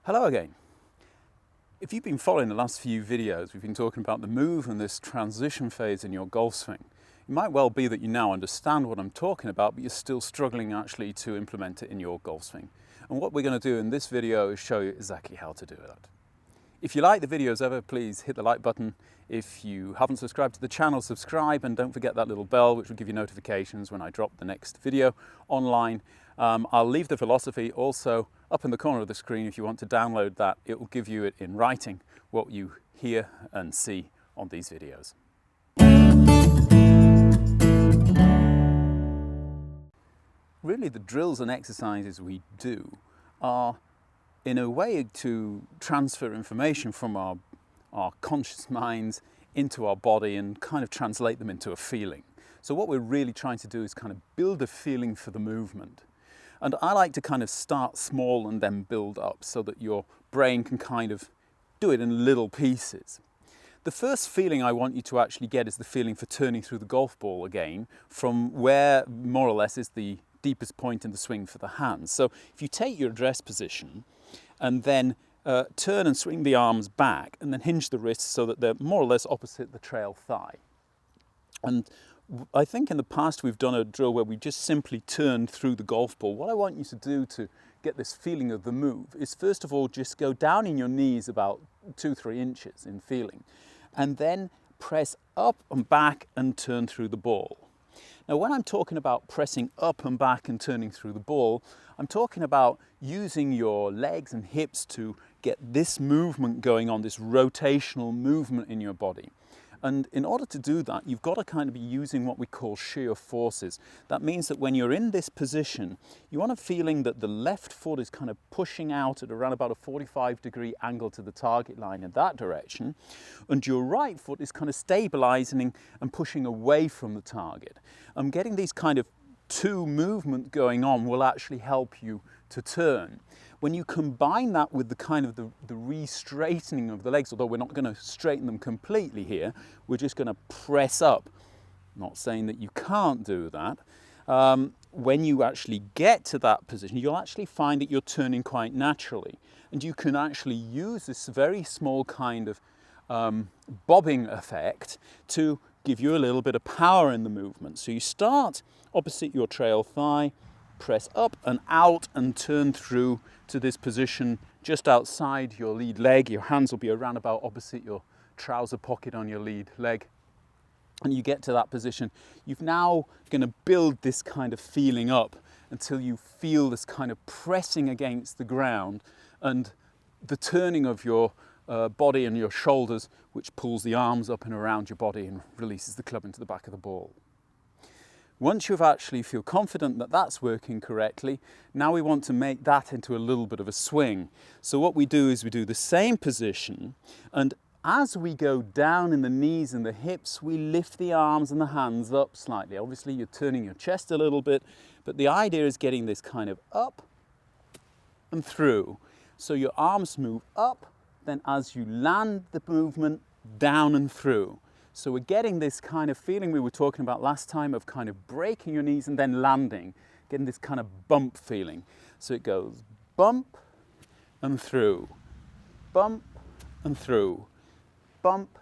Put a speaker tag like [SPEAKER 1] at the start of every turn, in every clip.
[SPEAKER 1] Hello again. If you've been following the last few videos, we've been talking about the move and this transition phase in your golf swing. It might well be that you now understand what I'm talking about, but you're still struggling actually to implement it in your golf swing. And what we're going to do in this video is show you exactly how to do that. If you like the videos ever, please hit the like button. If you haven't subscribed to the channel, subscribe, and don't forget that little bell which will give you notifications when I drop the next video online. I'll leave the philosophy also up in the corner of the screen. If you want to download that, it will give you it in writing, what you hear and see on these videos. Really, the drills and exercises we do are in a way to transfer information from our conscious minds into our body and kind of translate them into a feeling. So what we're really trying to do is kind of build a feeling for the movement. And I like to kind of start small and then build up so that your brain can kind of do it in little pieces. The first feeling I want you to actually get is the feeling for turning through the golf ball again from where more or less is the deepest point in the swing for the hands. So if you take your address position and then turn and swing the arms back and then hinge the wrists so that they're more or less opposite the trail thigh. And I think in the past we've done a drill where we just simply turn through the golf ball. What I want you to do to get this feeling of the move is first of all just go down in your knees about 2-3 inches in feeling and then press up and back and turn through the ball. Now when I'm talking about pressing up and back and turning through the ball, I'm talking about using your legs and hips to get this movement going on, this rotational movement in your body. And in order to do that, you've got to kind of be using what we call shear forces. That means that when you're in this position, you want a feeling that the left foot is kind of pushing out at around about a 45-degree angle to the target line in that direction, and your right foot is kind of stabilizing and pushing away from the target. Getting these kind of two movements going on will actually help you to turn. When you combine that with the kind of the re-straightening of the legs, although we're not going to straighten them completely here, we're just going to press up. Not saying that you can't do that. When you actually get to that position, you'll actually find that you're turning quite naturally. And you can actually use this very small kind of bobbing effect to give you a little bit of power in the movement. So you start opposite your trail thigh, press up and out and turn through to this position just outside your lead leg. Your hands will be around about opposite your trouser pocket on your lead leg. And you get to that position. You've now going to build this kind of feeling up until you feel this kind of pressing against the ground and the turning of your body and your shoulders, which pulls the arms up and around your body and releases the club into the back of the ball. Once you actually feel confident that that's working correctly, now we want to make that into a little bit of a swing. So what we do is we do the same position, and as we go down in the knees and the hips, we lift the arms and the hands up slightly. Obviously you're turning your chest a little bit, but the idea is getting this kind of up and through. So your arms move up, then as you land the movement, down and through. So we're getting this kind of feeling we were talking about last time of kind of breaking your knees and then landing, getting this kind of bump feeling. So it goes bump and through, bump and through, bump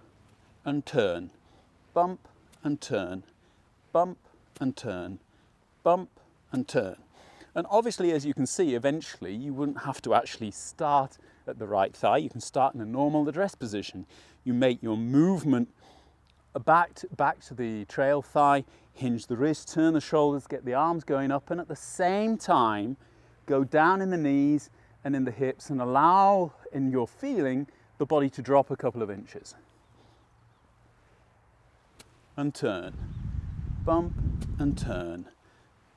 [SPEAKER 1] and turn, bump and turn, bump and turn, bump and turn. And obviously, as you can see, eventually you wouldn't have to actually start at the right thigh. You can start in a normal address position. You make your movement back to the trail thigh, hinge the wrist, turn the shoulders, get the arms going up, and at the same time go down in the knees and in the hips and allow, in your feeling, the body to drop a couple of inches. And turn, bump and turn,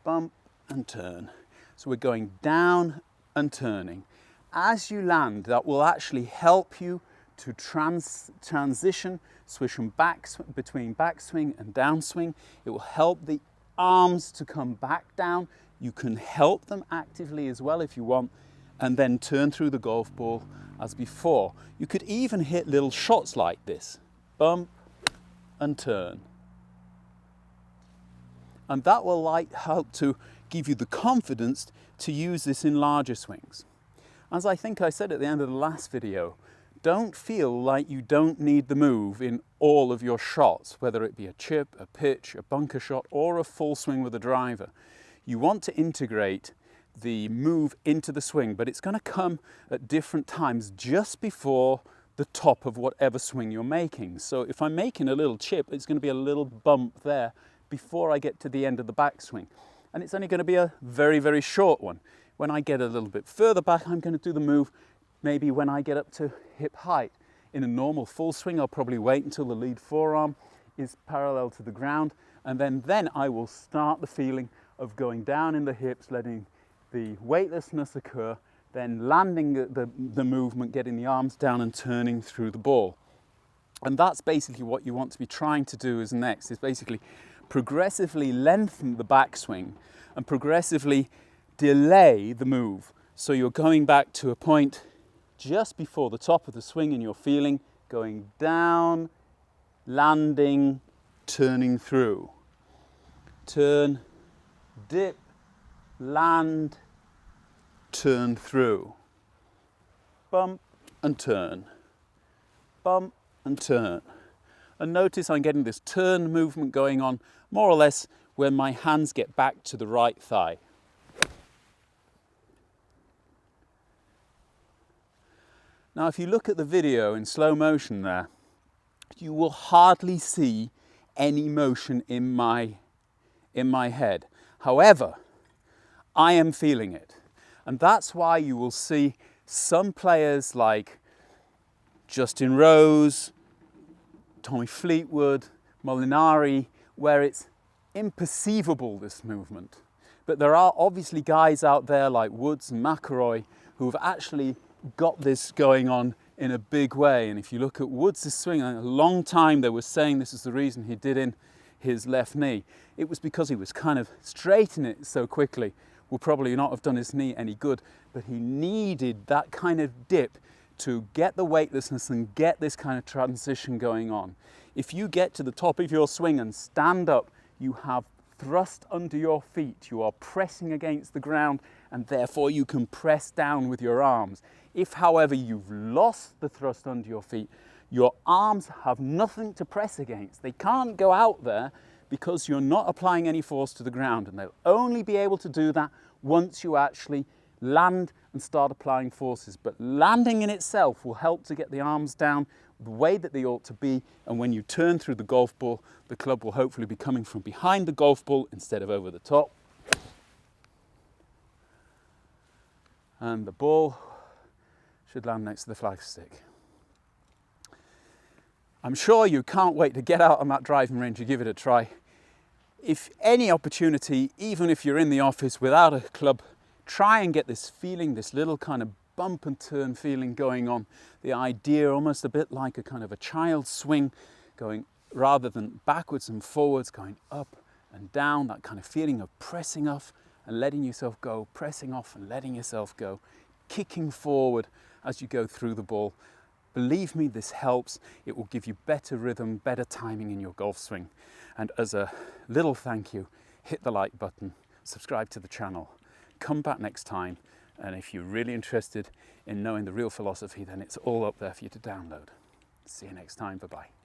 [SPEAKER 1] bump and turn. So we're going down and turning. As you land, that will actually help you to transition, switch from between backswing and downswing. It will help the arms to come back down. You can help them actively as well if you want, and then turn through the golf ball as before. You could even hit little shots like this, bump and turn. And that will help to give you the confidence to use this in larger swings. As I think I said at the end of the last video, don't feel like you don't need the move in all of your shots, whether it be a chip, a pitch, a bunker shot, or a full swing with a driver. You want to integrate the move into the swing, but it's going to come at different times just before the top of whatever swing you're making. So if I'm making a little chip, it's going to be a little bump there before I get to the end of the backswing. And it's only going to be a very, very short one. When I get a little bit further back, I'm going to do the move maybe when I get up to hip height. In a normal full swing, I'll probably wait until the lead forearm is parallel to the ground, and then I will start the feeling of going down in the hips, letting the weightlessness occur, then landing the movement, getting the arms down and turning through the ball. And that's basically what you want to be trying to do as next, is basically progressively lengthen the backswing and progressively delay the move. So you're going back to a point just before the top of the swing and you're feeling going down, landing, turning through. Turn, dip, land, turn through. Bump and turn. Bump and turn. And notice I'm getting this turn movement going on more or less when my hands get back to the right thigh. Now, if you look at the video in slow motion there, you will hardly see any motion in my head. However, I am feeling it. And that's why you will see some players like Justin Rose, Tommy Fleetwood, Molinari, where it's imperceivable, this movement. But there are obviously guys out there like Woods and McIlroy who have actually got this going on in a big way. And if you look at Woods' swing, a long time they were saying this is the reason he did in his left knee. It was because he was kind of straightening it so quickly. Will probably not have done his knee any good, but he needed that kind of dip to get the weightlessness and get this kind of transition going on. If you get to the top of your swing and stand up, you have thrust under your feet. You are pressing against the ground, and therefore you can press down with your arms. If, however, you've lost the thrust under your feet, your arms have nothing to press against. They can't go out there because you're not applying any force to the ground, and they'll only be able to do that once you actually land and start applying forces. But landing in itself will help to get the arms down the way that they ought to be, and when you turn through the golf ball, the club will hopefully be coming from behind the golf ball instead of over the top. And the ball should land next to the flagstick. I'm sure you can't wait to get out on that driving range and give it a try. If any opportunity, even if you're in the office without a club, try and get this feeling, this little kind of bump and turn feeling going on. The idea almost a bit like a kind of a child's swing, going rather than backwards and forwards, going up and down, that kind of feeling of pressing off and letting yourself go, pressing off and letting yourself go, kicking forward as you go through the ball. Believe me, this helps. It will give you better rhythm, better timing in your golf swing. And as a little thank you, hit the like button, subscribe to the channel. Come back next time, and if you're really interested in knowing the real philosophy, then it's all up there for you to download. See you next time. Bye-bye.